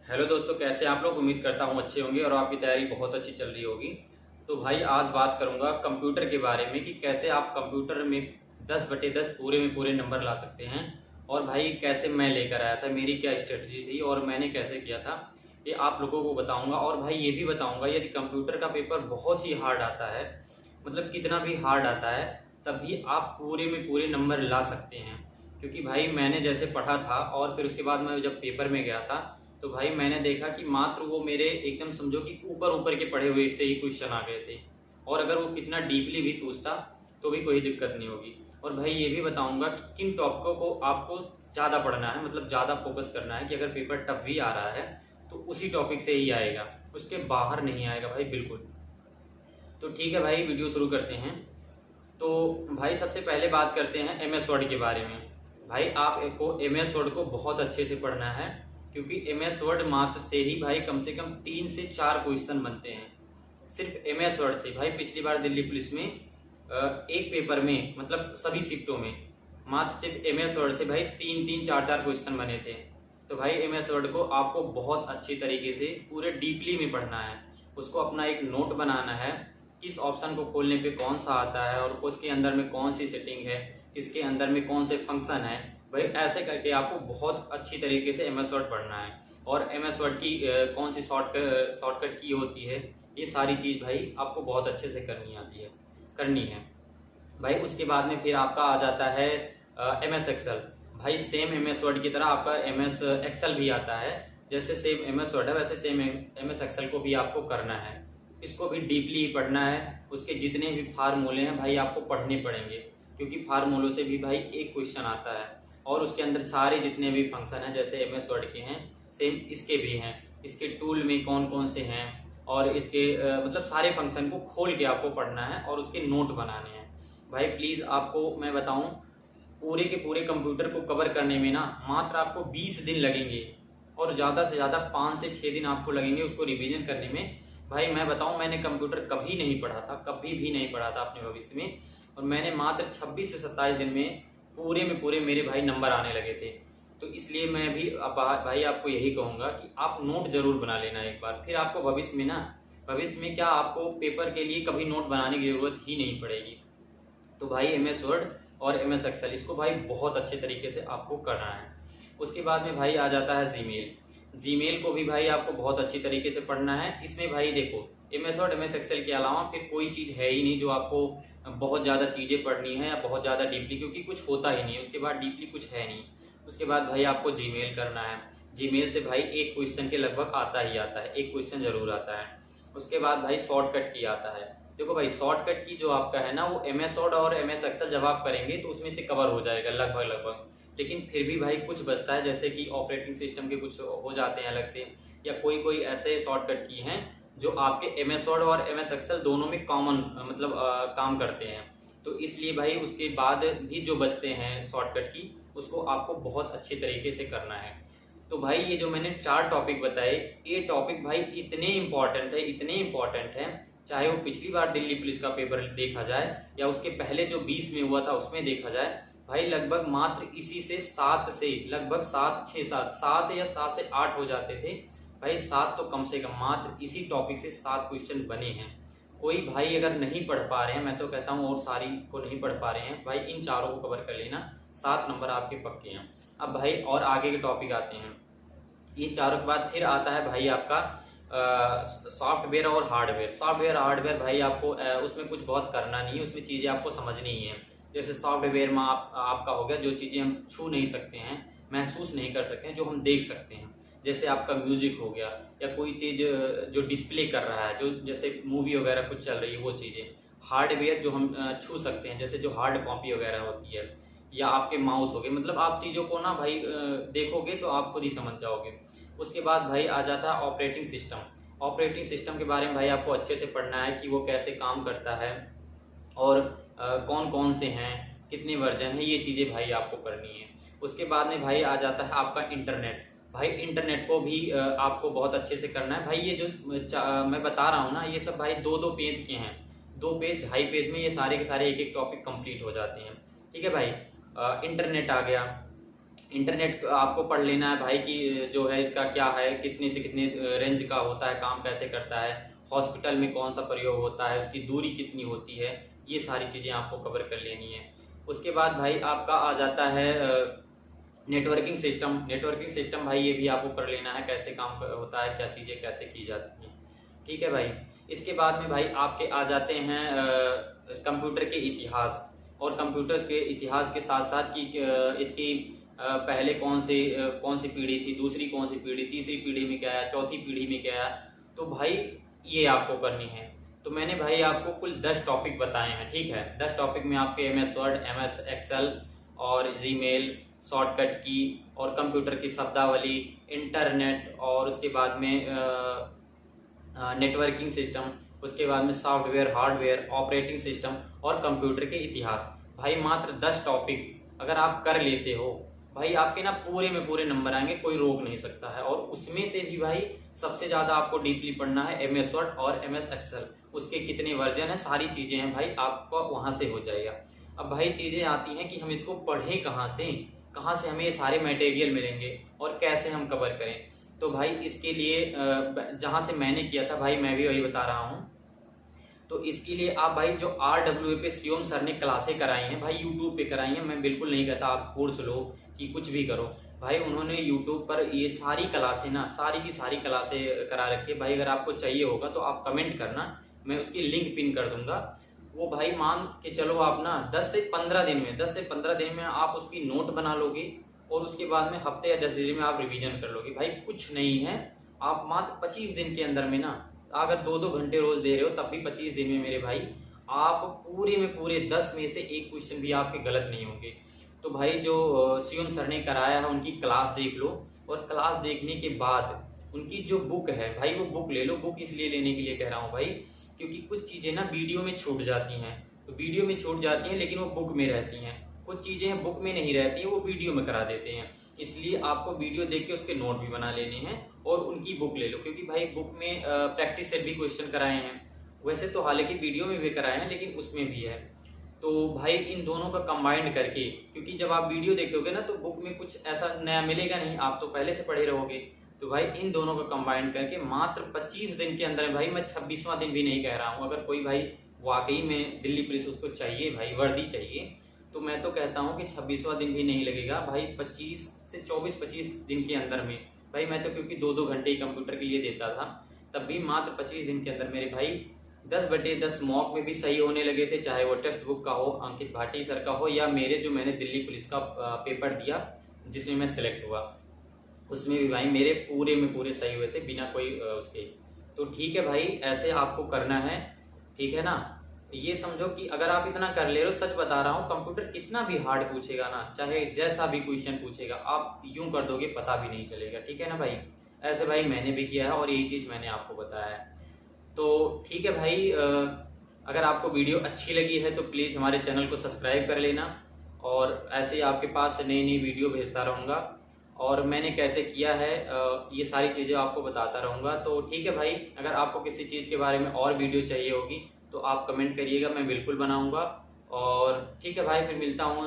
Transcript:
Hello दोस्तों, कैसे आप लोग। उम्मीद करता हूँ अच्छे होंगे और आपकी तैयारी बहुत अच्छी चल रही होगी। तो भाई आज बात करूंगा कंप्यूटर के बारे में कि कैसे आप कंप्यूटर में 10/10 पूरे में पूरे नंबर ला सकते हैं। और भाई कैसे मैं लेकर आया था, मेरी क्या स्ट्रेटजी थी और मैंने कैसे किया था, ये आप लोगों को बताऊंगा। और भाई ये भी बताऊंगा यदि कंप्यूटर का पेपर बहुत ही हार्ड आता है, मतलब कितना भी हार्ड आता है, तब भी आप पूरे में पूरे नंबर ला सकते हैं। क्योंकि भाई मैंने जैसे पढ़ा था और फिर उसके बाद मैं जब पेपर में गया था, तो भाई मैंने देखा कि मात्र वो मेरे एकदम समझो कि ऊपर ऊपर के पढ़े हुए से ही क्वेश्चन आ गए थे। और अगर वो कितना डीपली भी पूछता तो भी कोई दिक्कत नहीं होगी। और भाई ये भी बताऊंगा कि किन टॉपिकों को आपको ज़्यादा पढ़ना है, मतलब ज़्यादा फोकस करना है कि अगर पेपर टफ भी आ रहा है तो उसी टॉपिक से ही आएगा, उसके बाहर नहीं आएगा भाई, बिल्कुल। तो ठीक है भाई, वीडियो शुरू करते हैं। तो भाई सबसे पहले बात करते हैं एम एस वर्ड के बारे में। भाई आपको एम एस वर्ड को बहुत अच्छे से पढ़ना है, क्योंकि एम एस वर्ड मात्र से ही भाई कम से कम 3 से 4 क्वेश्चन बनते हैं सिर्फ एम एस वर्ड से। भाई पिछली बार दिल्ली पुलिस में एक पेपर में, मतलब सभी शिफ्टों में, मात्र सिर्फ एम एस वर्ड से भाई 3-3, 4-4 क्वेश्चन बने थे। तो भाई एम एस वर्ड को आपको बहुत अच्छी तरीके से पूरे डीपली में पढ़ना है। उसको अपना एक नोट बनाना है, किस ऑप्शन को खोलने पे कौन सा आता है और उसके अंदर में कौन सी सेटिंग है, किसके अंदर में कौन से फंक्शन है। भाई ऐसे करके आपको बहुत अच्छी तरीके से एम एस वर्ड पढ़ना है। और एम एस वर्ड की कौन सी शॉर्टकट की होती है, ये सारी चीज़ भाई आपको बहुत अच्छे से करनी है भाई। उसके बाद में फिर आपका आ जाता है एम एस एक्सेल। भाई सेम एम एस वर्ड की तरह आपका एम एस एक्सेल भी आता है। जैसे सेम एम एस वर्ड है वैसे सेम एम एस एक्सेल को भी आपको करना है। इसको भी डीपली पढ़ना है। उसके जितने भी फार्मूले हैं भाई आपको पढ़ने पड़ेंगे, क्योंकि फार्मूलों से भी भाई एक क्वेश्चन आता है। और उसके अंदर सारे जितने भी फंक्शन हैं जैसे एम एस वर्ड के हैं, सेम इसके भी हैं। इसके टूल में कौन कौन से हैं और इसके मतलब सारे फंक्शन को खोल के आपको पढ़ना है और उसके नोट बनाने हैं। भाई प्लीज़ आपको मैं बताऊं, पूरे के पूरे कंप्यूटर को कवर करने में ना मात्र आपको 20 दिन लगेंगे और ज़्यादा से ज़्यादा 5 से 6 दिन आपको लगेंगे उसको रिवीजन करने में। भाई मैं बताऊं, मैंने कंप्यूटर कभी नहीं पढ़ा था, कभी भी नहीं पढ़ा था अपने भविष्य में, और मैंने मात्र 26 से 27 दिन में पूरे मेरे भाई नंबर आने लगे थे। तो इसलिए मैं भी भाई आपको यही कहूँगा कि आप नोट जरूर बना लेना एक बार, फिर आपको भविष्य में क्या आपको पेपर के लिए कभी नोट बनाने की जरूरत ही नहीं पड़ेगी। तो भाई एम एस वर्ड और एम एस एक्सेल इसको भाई बहुत अच्छे तरीके से आपको करना है। उसके बाद में भाई आ जाता है जीमेल को भी भाई आपको बहुत अच्छी तरीके से पढ़ना है। इसमें भाई देखो, M S Word M S Excel के अलावा फिर कोई चीज़ है ही नहीं जो आपको बहुत ज़्यादा चीज़ें पढ़नी है या बहुत ज़्यादा डीपली, क्योंकि कुछ होता ही नहीं है उसके बाद, डीपली कुछ है नहीं। उसके बाद भाई आपको जीमेल करना है। जीमेल से भाई एक क्वेश्चन के लगभग आता ही आता है, एक क्वेश्चन जरूर आता है। उसके बाद भाई शॉर्टकट की आता है। देखो भाई शॉर्टकट की जो आपका है ना, वो एम एस वर्ड और एम एस एक्सेल जब आप करेंगे तो उसमें से कवर हो जाएगा लगभग। लेकिन फिर भी भाई कुछ बचता है, जैसे कि ऑपरेटिंग सिस्टम के कुछ हो जाते हैं अलग से, या कोई ऐसे शॉर्टकट की हैं जो आपके एम एस वर्ड और एम एस एक्सेल दोनों में कॉमन मतलब काम करते हैं। तो इसलिए भाई उसके बाद भी जो बचते हैं शॉर्टकट की, उसको आपको बहुत अच्छे तरीके से करना है। तो भाई ये जो मैंने 4 टॉपिक बताए, ये टॉपिक भाई इतने इंपॉर्टेंट हैं, चाहे वो पिछली बार दिल्ली पुलिस का पेपर देखा जाए या उसके पहले जो 20 में हुआ था उसमें देखा जाए। भाई लगभग मात्र इसी से 7 से लगभग 7 या 7 से 8 हो जाते थे। भाई 7 तो कम से कम मात्र इसी टॉपिक से 7 क्वेश्चन बने हैं। कोई भाई अगर नहीं पढ़ पा रहे हैं, मैं तो कहता हूँ और सारी को नहीं पढ़ पा रहे हैं, भाई इन चारों को कवर कर लेना, 7 नंबर आपके पक्के हैं। अब भाई और आगे के टॉपिक आते हैं। ये चारों के बाद फिर आता है भाई आपका सॉफ्टवेयर और हार्डवेयर भाई आपको उसमें कुछ बहुत करना नहीं है, उसमें चीज़ें आपको समझनी ही है। जैसे सॉफ्टवेयर में आपका हो गया जो चीज़ें हम छू नहीं सकते हैं, महसूस नहीं कर सकते हैं, जो हम देख सकते हैं। जैसे आपका म्यूजिक हो गया या कोई चीज़ जो डिस्प्ले कर रहा है, जो जैसे मूवी वगैरह कुछ चल रही है, वो चीज़ें। हार्डवेयर जो हम छू सकते हैं, जैसे जो हार्ड कॉपी वगैरह होती है, या आपके माउस हो गए, मतलब आप चीज़ों को ना भाई देखोगे तो आप खुद ही समझ जाओगे। उसके बाद भाई आ जाता है ऑपरेटिंग सिस्टम के बारे में भाई आपको अच्छे से पढ़ना है कि वो कैसे काम करता है और कौन कौन से हैं, कितने वर्जन हैं, ये चीज़ें भाई आपको करनी है। उसके बाद में भाई आ जाता है आपका इंटरनेट। भाई इंटरनेट को भी आपको बहुत अच्छे से करना है। भाई ये जो मैं बता रहा हूँ ना, ये सब भाई 2-2 पेज के हैं, 2 पेज 2.5 पेज में ये सारे के सारे एक टॉपिक कंप्लीट हो जाते हैं। ठीक है भाई, इंटरनेट आ गया। इंटरनेट आपको पढ़ लेना है भाई कि जो है इसका क्या है, कितने से कितने रेंज का होता है, काम कैसे करता है, हॉस्पिटल में कौन सा प्रयोग होता है, उसकी दूरी कितनी होती है, ये सारी चीज़ें आपको कवर कर लेनी है। उसके बाद भाई आपका आ जाता है नेटवर्किंग सिस्टम। नेटवर्किंग सिस्टम भाई ये भी आपको कर लेना है, कैसे काम होता है, क्या चीज़ें कैसे की जाती हैं, ठीक है भाई। इसके बाद में भाई आपके आ जाते हैं कंप्यूटर के इतिहास, और कंप्यूटर के इतिहास के साथ साथ कि इसकी पहले कौन सी पीढ़ी थी, दूसरी कौन सी पीढ़ी, तीसरी पीढ़ी में क्या है, चौथी पीढ़ी में क्या है, तो भाई ये आपको करनी है। तो मैंने भाई आपको कुल 10 टॉपिक बताए हैं, ठीक है। 10 टॉपिक में आपके MS वर्ड, MS एक्सेल और जीमेल, शॉर्टकट की और कंप्यूटर की शब्दावली, इंटरनेट, और उसके बाद में नेटवर्किंग सिस्टम, उसके बाद में सॉफ्टवेयर, हार्डवेयर, ऑपरेटिंग सिस्टम और कंप्यूटर के इतिहास। भाई मात्र 10 टॉपिक अगर आप कर लेते हो भाई, आपके ना पूरे में पूरे नंबर आएंगे, कोई रोक नहीं सकता है। और उसमें से भी भाई सबसे ज्यादा आपको डीपली पढ़ना है MS वर्ड और MS एक्सेल, उसके कितने वर्जन है, सारी चीजें हैं भाई, आपको वहां से हो जाएगा। अब भाई चीजें आती हैं कि हम इसको पढ़ें कहाँ से हमें ये सारे मटेरियल मिलेंगे और कैसे हम कवर करें। तो भाई इसके लिए जहां से मैंने किया था भाई मैं भी वही बता रहा हूँ। तो इसके लिए आप भाई जो RWA पे शिवम सर ने क्लासें कराई हैं भाई, यूट्यूब पे कराई हैं। मैं बिल्कुल नहीं कहता आप कोर्स लो कि कुछ भी करो भाई, उन्होंने यूट्यूब पर ये सारी क्लासें ना, सारी की सारी क्लासें करा रखी है भाई। अगर आपको चाहिए होगा तो आप कमेंट करना, मैं उसकी लिंक पिन कर दूंगा। वो भाई मान के चलो आप ना 10 से 15 दिन में आप उसकी नोट बना लोगे और उसके बाद में हफ्ते या 10 दिन में आप रिवीजन कर लोगे। भाई कुछ नहीं है, आप मात्र 25 दिन के अंदर में ना, अगर 2-2 घंटे रोज दे रहे हो तब भी 25 दिन में मेरे भाई आप पूरे में पूरे 10 में से एक क्वेश्चन भी आपके गलत नहीं होंगे। तो भाई जो शिवम सर ने कराया है उनकी क्लास देख लो, और क्लास देखने के बाद उनकी जो बुक है भाई वो बुक ले लो। बुक इसलिए लेने के लिए कह रहा हूँ भाई क्योंकि कुछ चीजें ना वीडियो में छूट जाती हैं, तो वीडियो में छूट जाती हैं लेकिन वो बुक में रहती हैं। कुछ चीजें बुक में नहीं रहती हैं, वो वीडियो में करा देते हैं। इसलिए आपको वीडियो देख के उसके नोट भी बना लेने हैं और उनकी बुक ले लो, क्योंकि भाई बुक में प्रैक्टिस सेट भी क्वेश्चन कराए हैं। वैसे तो हालांकि वीडियो में भी कराए हैं लेकिन उसमें भी है। तो भाई इन दोनों का कंबाइंड करके, क्योंकि जब आप वीडियो देखोगे ना तो बुक में कुछ ऐसा नया मिलेगा नहीं, आप तो पहले से पढ़े रहोगे। तो भाई इन दोनों का कंबाइंड करके मात्र 25 दिन के अंदर, भाई मैं 26वां दिन भी नहीं कह रहा हूँ, अगर कोई भाई वाकई में दिल्ली पुलिस उसको चाहिए भाई, वर्दी चाहिए, तो मैं तो कहता हूँ कि 26वां दिन भी नहीं लगेगा भाई, 25 से 24-25 दिन के अंदर में भाई। मैं तो क्योंकि 2-2 घंटे ही कंप्यूटर के लिए देता था, तब भी मात्र 25 दिन के अंदर मेरे भाई 10/10 मॉक में भी सही होने लगे थे, चाहे वो टेक्स्ट बुक का हो, अंकित भाटी सर का हो, या मेरे जो मैंने दिल्ली पुलिस का पेपर दिया जिसमें मैं सिलेक्ट हुआ, उसमें भी भाई मेरे पूरे में पूरे सही हुए थे बिना कोई उसके। तो ठीक है भाई, ऐसे आपको करना है, ठीक है ना। ये समझो कि अगर आप इतना कर ले रहे हो, सच बता रहा हूँ, कंप्यूटर कितना भी हार्ड पूछेगा ना, चाहे जैसा भी क्वेश्चन पूछेगा, आप यूं कर दोगे पता भी नहीं चलेगा, ठीक है ना भाई। ऐसे भाई मैंने भी किया है और यही चीज मैंने आपको बताया है। तो ठीक है भाई, अगर आपको वीडियो अच्छी लगी है तो प्लीज हमारे चैनल को सब्सक्राइब कर लेना, और ऐसे ही आपके पास नई नई वीडियो भेजता रहूंगा, और मैंने कैसे किया है ये सारी चीजें आपको बताता रहूंगा। तो ठीक है भाई, अगर आपको किसी चीज के बारे में और वीडियो चाहिए होगी तो आप कमेंट करिएगा, मैं बिल्कुल बनाऊंगा। और ठीक है भाई, फिर मिलता हूँ